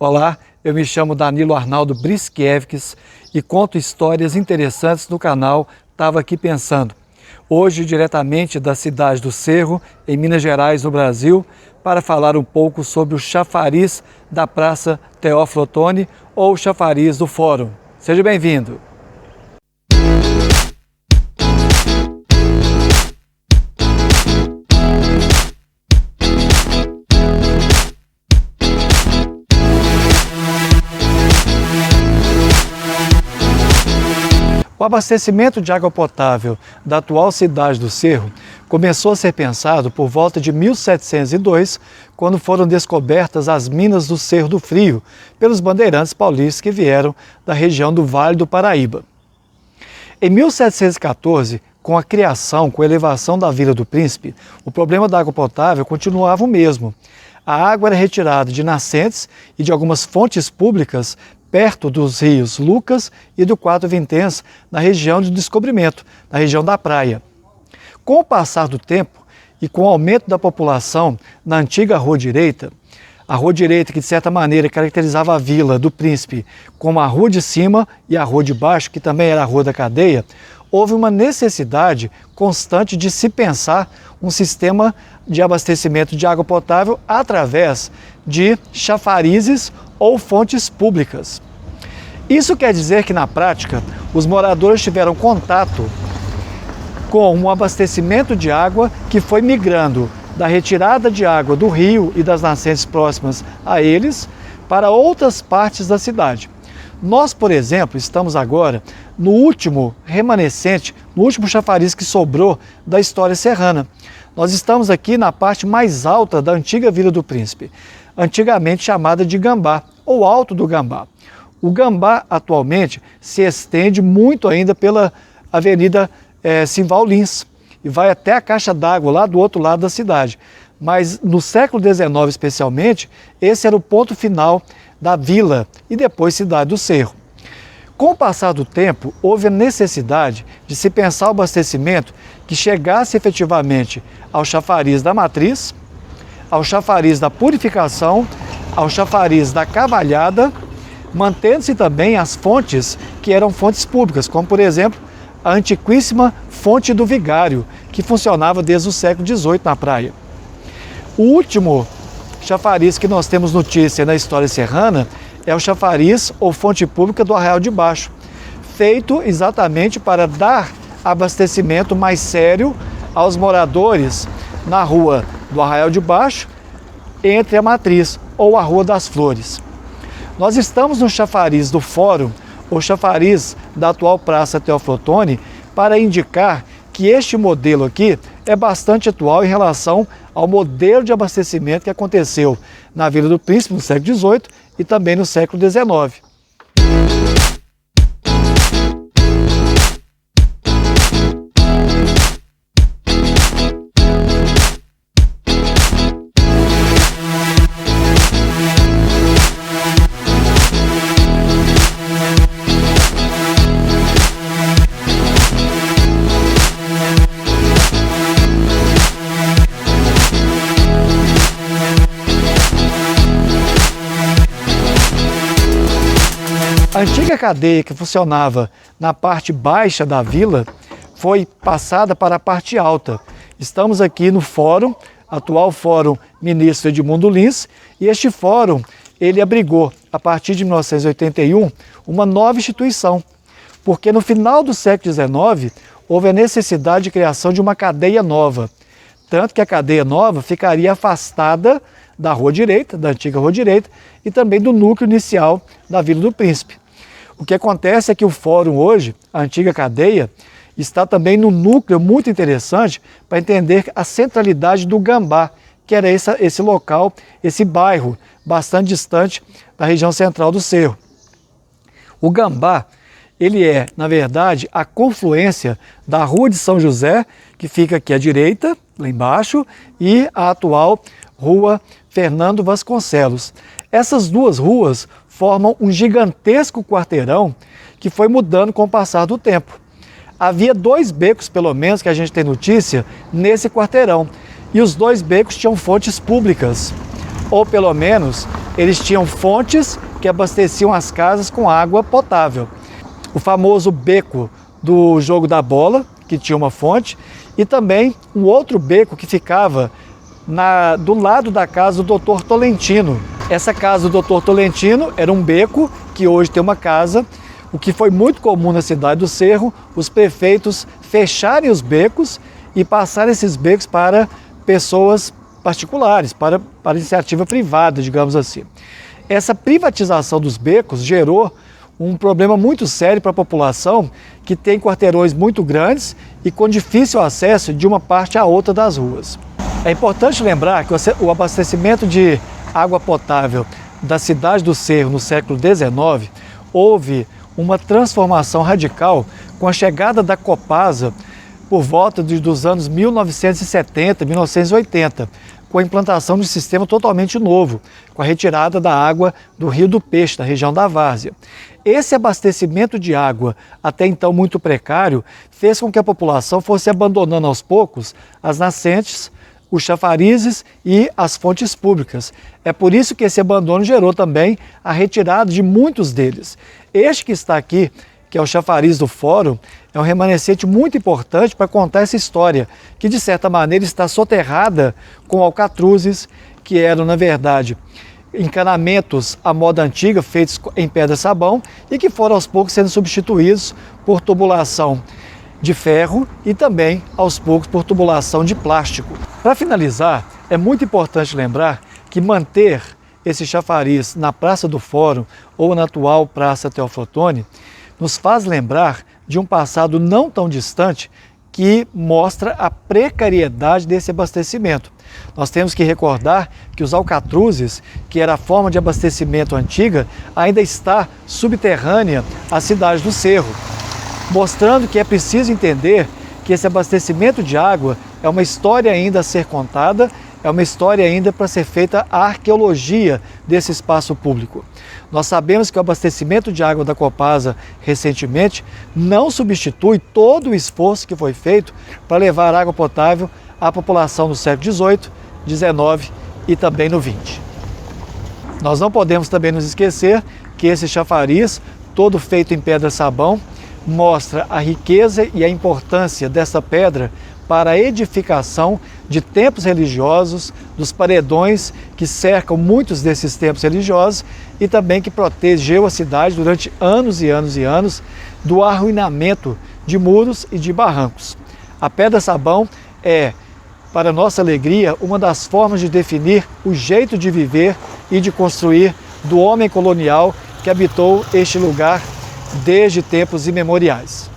Olá, eu me chamo Danilo Arnaldo Briskiewicz e conto histórias interessantes no canal Tava Aqui Pensando. Hoje, diretamente da cidade do Cerro, em Minas Gerais, no Brasil, para falar um pouco sobre o chafariz da Praça Teófilo Otoni ou chafariz do Fórum. Seja bem-vindo! O abastecimento de água potável da atual cidade do Cerro começou a ser pensado por volta de 1702, quando foram descobertas as minas do Cerro do Frio pelos bandeirantes paulistas que vieram da região do Vale do Paraíba. Em 1714, com a elevação da Vila do Príncipe, o problema da água potável continuava o mesmo. A água era retirada de nascentes e de algumas fontes públicas perto dos rios Lucas e do Quatro Vinténs, na região de Descobrimento, na região da praia. Com o passar do tempo e com o aumento da população na antiga Rua Direita, a Rua Direita que de certa maneira caracterizava a Vila do Príncipe como a Rua de Cima e a Rua de Baixo, que também era a Rua da Cadeia, houve uma necessidade constante de se pensar um sistema de abastecimento de água potável através de chafarizes ou fontes públicas. Isso quer dizer que, na prática, os moradores tiveram contato com um abastecimento de água que foi migrando da retirada de água do rio e das nascentes próximas a eles para outras partes da cidade. Nós, por exemplo, estamos agora no último remanescente, no último chafariz que sobrou da história serrana. Nós estamos aqui na parte mais alta da antiga Vila do Príncipe, antigamente chamada de Gambá, ou Alto do Gambá. O Gambá, atualmente, se estende muito ainda pela Avenida Simval Lins e vai até a caixa d'água lá do outro lado da cidade. Mas no século XIX, especialmente, esse era o ponto final da vila e depois cidade do Cerro. Com o passar do tempo, houve a necessidade de se pensar o abastecimento que chegasse efetivamente ao chafariz da Matriz, ao chafariz da Purificação, ao chafariz da Cavalhada, mantendo-se também as fontes que eram fontes públicas, como por exemplo a antiquíssima Fonte do Vigário, que funcionava desde o século XVIII na praia. O último chafariz que nós temos notícia na história serrana é o chafariz ou fonte pública do Arraial de Baixo, feito exatamente para dar abastecimento mais sério aos moradores na rua do Arraial de Baixo, entre a Matriz ou a Rua das Flores. Nós estamos no chafariz do Fórum, ou chafariz da atual Praça Teófilo Otoni, para indicar que este modelo aqui é bastante atual em relação ao modelo de abastecimento que aconteceu na Vila do Príncipe no século XVIII e também no século XIX. A antiga cadeia que funcionava na parte baixa da vila foi passada para a parte alta. Estamos aqui no Fórum, atual Fórum Ministro Edmundo Lins, e este fórum ele abrigou, a partir de 1981, uma nova instituição, porque no final do século XIX houve a necessidade de criação de uma cadeia nova, tanto que a cadeia nova ficaria afastada da Rua Direita, da antiga Rua Direita, e também do núcleo inicial da Vila do Príncipe. O que acontece é que o Fórum hoje, a antiga cadeia, está também no núcleo muito interessante para entender a centralidade do Gambá, que era esse local, esse bairro bastante distante da região central do Cerro. O Gambá, ele é, na verdade, a confluência da Rua de São José, que fica aqui à direita, lá embaixo, e a atual Rua Fernando Vasconcelos. Essas duas ruas formam um gigantesco quarteirão que foi mudando com o passar do tempo. Havia 2 becos, pelo menos, que a gente tem notícia, nesse quarteirão. E os 2 becos tinham fontes públicas. ou pelo menos eles tinham fontes que abasteciam as casas com água potável. O famoso beco do jogo da bola, que tinha uma fonte, e também um outro beco que ficava do lado da casa do Dr. Tolentino. Essa casa do Dr. Tolentino era um beco que hoje tem uma casa. O que foi muito comum na cidade do Cerro, os prefeitos fecharem os becos e passarem esses becos para pessoas particulares, para iniciativa privada, digamos assim. Essa privatização dos becos gerou um problema muito sério para a população que tem quarteirões muito grandes e com difícil acesso de uma parte à outra das ruas. É importante lembrar que o abastecimento de água potável da cidade do Cerro no século XIX houve uma transformação radical com a chegada da Copasa por volta dos anos 1970, 1980, com a implantação de um sistema totalmente novo, com a retirada da água do Rio do Peixe, da região da Várzea. Esse abastecimento de água, até então muito precário, fez com que a população fosse abandonando aos poucos as nascentes, os chafarizes e as fontes públicas. É por isso que esse abandono gerou também a retirada de muitos deles. Este que está aqui, que é o chafariz do Fórum, é um remanescente muito importante para contar essa história, que de certa maneira está soterrada com alcatruzes, que eram, na verdade, encanamentos à moda antiga, feitos em pedra-sabão, e que foram aos poucos sendo substituídos por tubulação de ferro e também, aos poucos, por tubulação de plástico. Para finalizar, é muito importante lembrar que manter esse chafariz na Praça do Fórum ou na atual Praça Teófilo Otoni nos faz lembrar de um passado não tão distante que mostra a precariedade desse abastecimento. Nós temos que recordar que os alcatruzes, que era a forma de abastecimento antiga, ainda está subterrânea à cidade do Cerro, mostrando que é preciso entender que esse abastecimento de água é uma história ainda a ser contada, é uma história ainda para ser feita a arqueologia desse espaço público. Nós sabemos que o abastecimento de água da Copasa recentemente não substitui todo o esforço que foi feito para levar água potável à população no século XVIII, XIX e também no XX. Nós não podemos também nos esquecer que esse chafariz, todo feito em pedra-sabão, mostra a riqueza e a importância dessa pedra para a edificação de templos religiosos, dos paredões que cercam muitos desses templos religiosos e também que protegeu a cidade durante anos e anos e anos do arruinamento de muros e de barrancos. A pedra-sabão é, para nossa alegria, uma das formas de definir o jeito de viver e de construir do homem colonial que habitou este lugar desde tempos imemoriais.